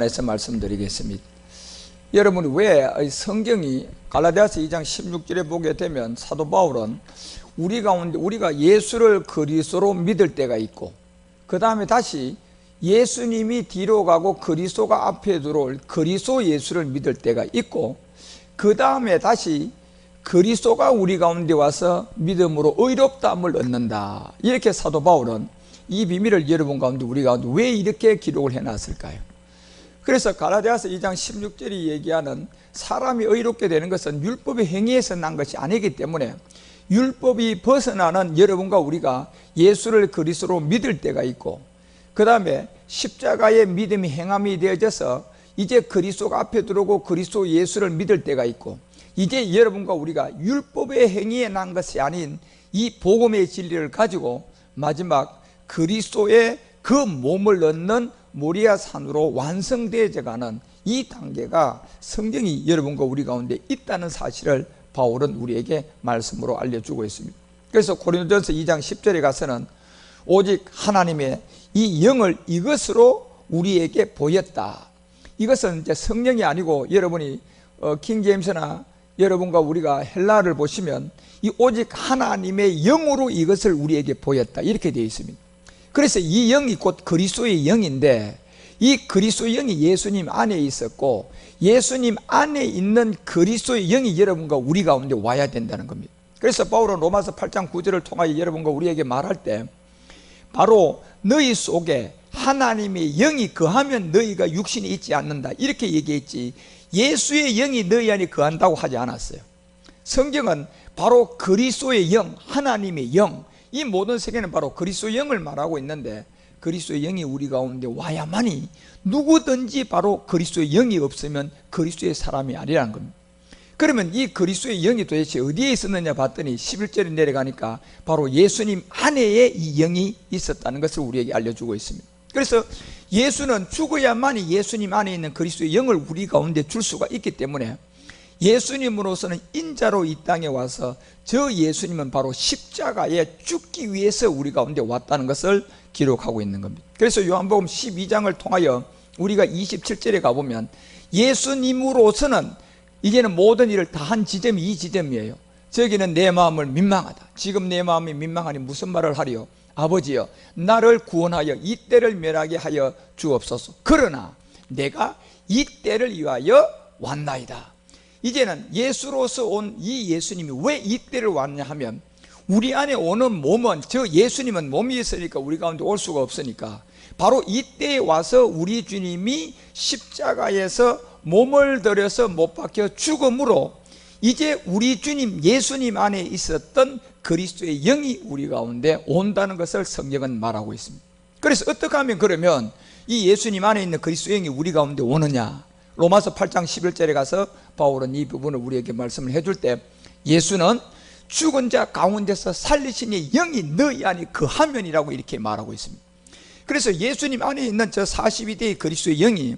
에서 말씀드리겠습니다. 여러분, 왜 성경이 갈라디아서 2장 16절에 보게 되면 사도 바울은 우리 가운데 우리가 예수를 그리스도로 믿을 때가 있고, 그 다음에 다시 예수님이 뒤로 가고 그리스도가 앞에 들어올 그리스도 예수를 믿을 때가 있고, 그 다음에 다시 그리스도가 우리 가운데 와서 믿음으로 의롭다함을 얻는다. 이렇게 사도 바울은 이 비밀을 여러분 가운데 우리 가운데 왜 이렇게 기록을 해놨을까요? 그래서 갈라디아서 2장 16절이 얘기하는 사람이 의롭게 되는 것은 율법의 행위에서 난 것이 아니기 때문에 율법이 벗어나는 여러분과 우리가 예수를 그리스도로 믿을 때가 있고, 그 다음에 십자가의 믿음이 행함이 되어져서 이제 그리스도가 앞에 들어오고 그리스도 예수를 믿을 때가 있고, 이제 여러분과 우리가 율법의 행위에 난 것이 아닌 이 복음의 진리를 가지고 마지막 그리스도의 그 몸을 얻는 모리아 산으로 완성되어져 가는 이 단계가 성경이 여러분과 우리 가운데 있다는 사실을 바울은 우리에게 말씀으로 알려주고 있습니다. 그래서 고린도전서 2장 10절에 가서는 오직 하나님의 이 영을 이것으로 우리에게 보였다. 이것은 이제 성령이 아니고 여러분이 킹제임스나 여러분과 우리가 헬라를 보시면 이 오직 하나님의 영으로 이것을 우리에게 보였다, 이렇게 되어 있습니다. 그래서 이 영이 곧 그리스도의 영인데, 이 그리스도의 영이 예수님 안에 있었고 예수님 안에 있는 그리스도의 영이 여러분과 우리 가운데 와야 된다는 겁니다. 그래서 바울은 로마서 8장 9절을 통하여 여러분과 우리에게 말할 때 바로 너희 속에 하나님의 영이 거하면 너희가 육신이 있지 않는다, 이렇게 얘기했지 예수의 영이 너희 안에 거한다고 하지 않았어요. 성경은 바로 그리스도의 영, 하나님의 영, 이 모든 세계는 바로 그리스도의 영을 말하고 있는데, 그리스도의 영이 우리 가운데 와야만이 누구든지 바로 그리스도의 영이 없으면 그리스도의 사람이 아니라는 겁니다. 그러면 이 그리스도의 영이 도대체 어디에 있었느냐 봤더니 11절에 내려가니까 바로 예수님 안에 이 영이 있었다는 것을 우리에게 알려주고 있습니다. 그래서 예수는 죽어야만이 예수님 안에 있는 그리스도의 영을 우리 가운데 줄 수가 있기 때문에 예수님으로서는 인자로 이 땅에 와서 저 예수님은 바로 십자가에 죽기 위해서 우리 가운데 왔다는 것을 기록하고 있는 겁니다. 그래서 요한복음 12장을 통하여 우리가 27절에 가보면 예수님으로서는 이제는 모든 일을 다 한 지점이 이 지점이에요. 저기는 내 마음을 민망하다. 지금 내 마음이 민망하니 무슨 말을 하리요? 아버지여, 나를 구원하여 이 때를 멸하게 하여 주옵소서. 그러나 내가 이 때를 위하여 왔나이다. 이제는 예수로서 온 이 예수님이 왜 이 때를 왔냐 하면, 우리 안에 오는 몸은, 저 예수님은 몸이 있으니까 우리 가운데 올 수가 없으니까 바로 이때에 와서 우리 주님이 십자가에서 몸을 들여서 못 박혀 죽음으로 이제 우리 주님 예수님 안에 있었던 그리스도의 영이 우리 가운데 온다는 것을 성경은 말하고 있습니다. 그래서 어떻게 하면 그러면 이 예수님 안에 있는 그리스도의 영이 우리 가운데 오느냐? 로마서 8장 11절에 가서 바울은 이 부분을 우리에게 말씀을 해줄 때, 예수는 죽은 자 가운데서 살리신 이 영이 너희 안에 거하면이라고 이렇게 말하고 있습니다. 그래서 예수님 안에 있는 저 42대의 그리스도의 영이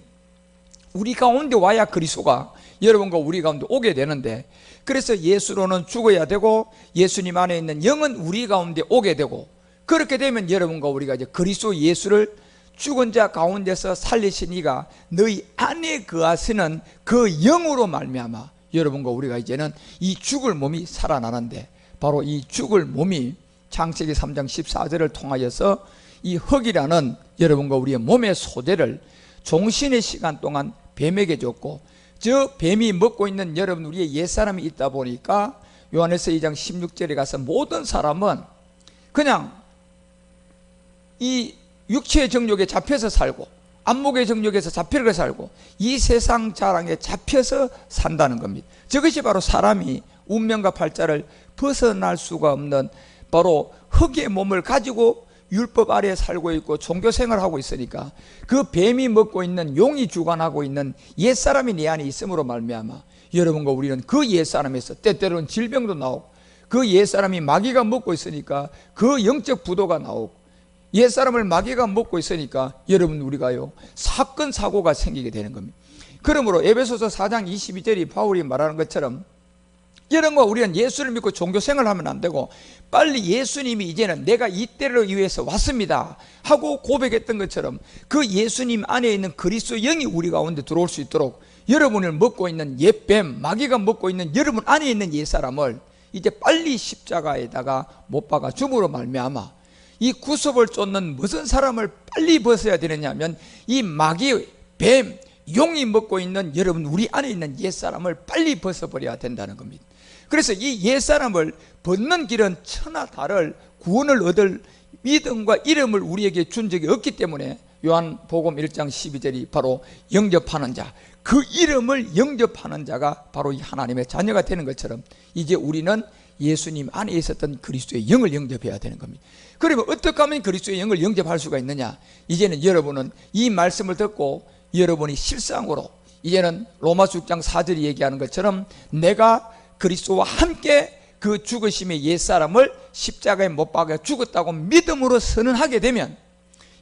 우리 가운데 와야 그리스도가 여러분과 우리 가운데 오게 되는데, 그래서 예수로는 죽어야 되고 예수님 안에 있는 영은 우리 가운데 오게 되고, 그렇게 되면 여러분과 우리가 이제 그리스도 예수를 죽은 자 가운데서 살리신 이가 너희 안에 거하시는 그 영으로 말미암아 여러분과 우리가 이제는 이 죽을 몸이 살아나는데, 바로 이 죽을 몸이 창세기 3장 14절을 통하여서 이 흙이라는 여러분과 우리의 몸의 소재를 종신의 시간 동안 뱀에게 줬고, 저 뱀이 먹고 있는 여러분 우리의 옛사람이 있다 보니까 요한에서 2장 16절에 가서 모든 사람은 그냥 이 육체의 정욕에 잡혀서 살고 안목의 정욕에서 잡혀서 살고 이 세상 자랑에 잡혀서 산다는 겁니다. 저것이 바로 사람이 운명과 팔자를 벗어날 수가 없는 바로 흙의 몸을 가지고 율법 아래에 살고 있고 종교생활을 하고 있으니까, 그 뱀이 먹고 있는, 용이 주관하고 있는 옛사람이 내 안에 있음으로 말미암아 여러분과 우리는 그 옛사람에서 때때로는 질병도 나오고, 그 옛사람이 마귀가 먹고 있으니까 그 영적 부도가 나오고, 옛사람을 마귀가 먹고 있으니까 여러분 우리가요 사건 사고가 생기게 되는 겁니다. 그러므로 에베소서 4장 22절이 바울이 말하는 것처럼 이런 거 우리는 예수를 믿고 종교 생활을 하면 안 되고, 빨리 예수님이 이제는 내가 이 때를 위해서 왔습니다 하고 고백했던 것처럼 그 예수님 안에 있는 그리스도 영이 우리 가운데 들어올 수 있도록, 여러분을 먹고 있는 옛뱀, 마귀가 먹고 있는 여러분 안에 있는 옛사람을 이제 빨리 십자가에다가 못 박아 줌으로 말미암아 이 구습을 쫓는 무슨 사람을 빨리 벗어야 되느냐 하면, 이 마귀, 뱀, 용이 먹고 있는 여러분 우리 안에 있는 옛사람을 빨리 벗어버려야 된다는 겁니다. 그래서 이 옛사람을 벗는 길은 천하 다를 구원을 얻을 믿음과 이름을 우리에게 준 적이 없기 때문에 요한복음 1장 12절이 바로 영접하는 자, 그 이름을 영접하는 자가 바로 이 하나님의 자녀가 되는 것처럼 이제 우리는 예수님 안에 있었던 그리스도의 영을 영접해야 되는 겁니다. 그러면 어떻게 하면 그리스도의 영을 영접할 수가 있느냐? 이제는 여러분은 이 말씀을 듣고 여러분이 실상으로 이제는 로마서 6장 4절이 얘기하는 것처럼 내가 그리스도와 함께 그 죽으심의 옛사람을 십자가에 못 박아 죽었다고 믿음으로 선언하게 되면,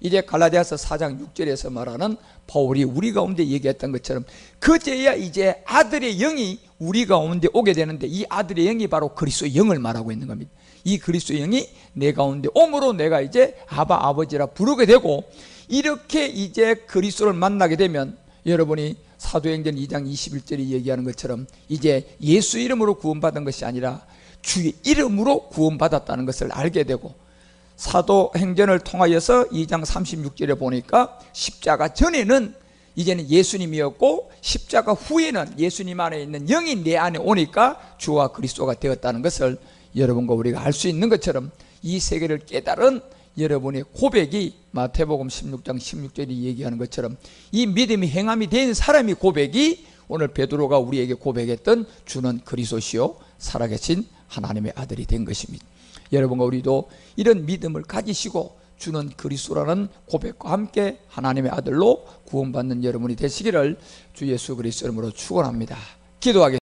이제 갈라디아서 4장 6절에서 말하는 바울이 우리 가운데 얘기했던 것처럼 그제야 이제 아들의 영이 우리 가운데 오게 되는데, 이 아들의 영이 바로 그리스도의 영을 말하고 있는 겁니다. 이 그리스도의 영이 내 가운데 오므로 내가 이제 아바 아버지라 부르게 되고, 이렇게 이제 그리스도를 만나게 되면 여러분이 사도행전 2장 21절이 얘기하는 것처럼 이제 예수 이름으로 구원받은 것이 아니라 주의 이름으로 구원받았다는 것을 알게 되고, 사도행전을 통하여서 2장 36절에 보니까 십자가 전에는 이제는 예수님이었고 십자가 후에는 예수님 안에 있는 영이 내 안에 오니까 주와 그리스도가 되었다는 것을 여러분과 우리가 알 수 있는 것처럼, 이 세계를 깨달은 여러분의 고백이 마태복음 16장 16절이 얘기하는 것처럼 이 믿음이 행함이 된 사람의 고백이 오늘 베드로가 우리에게 고백했던 주는 그리스도시요 살아계신 하나님의 아들이 된 것입니다. 여러분과 우리도 이런 믿음을 가지시고 주는 그리스도라는 고백과 함께 하나님의 아들로 구원받는 여러분이 되시기를 주 예수 그리스도 이름으로 축원합니다. 기도하겠습니다.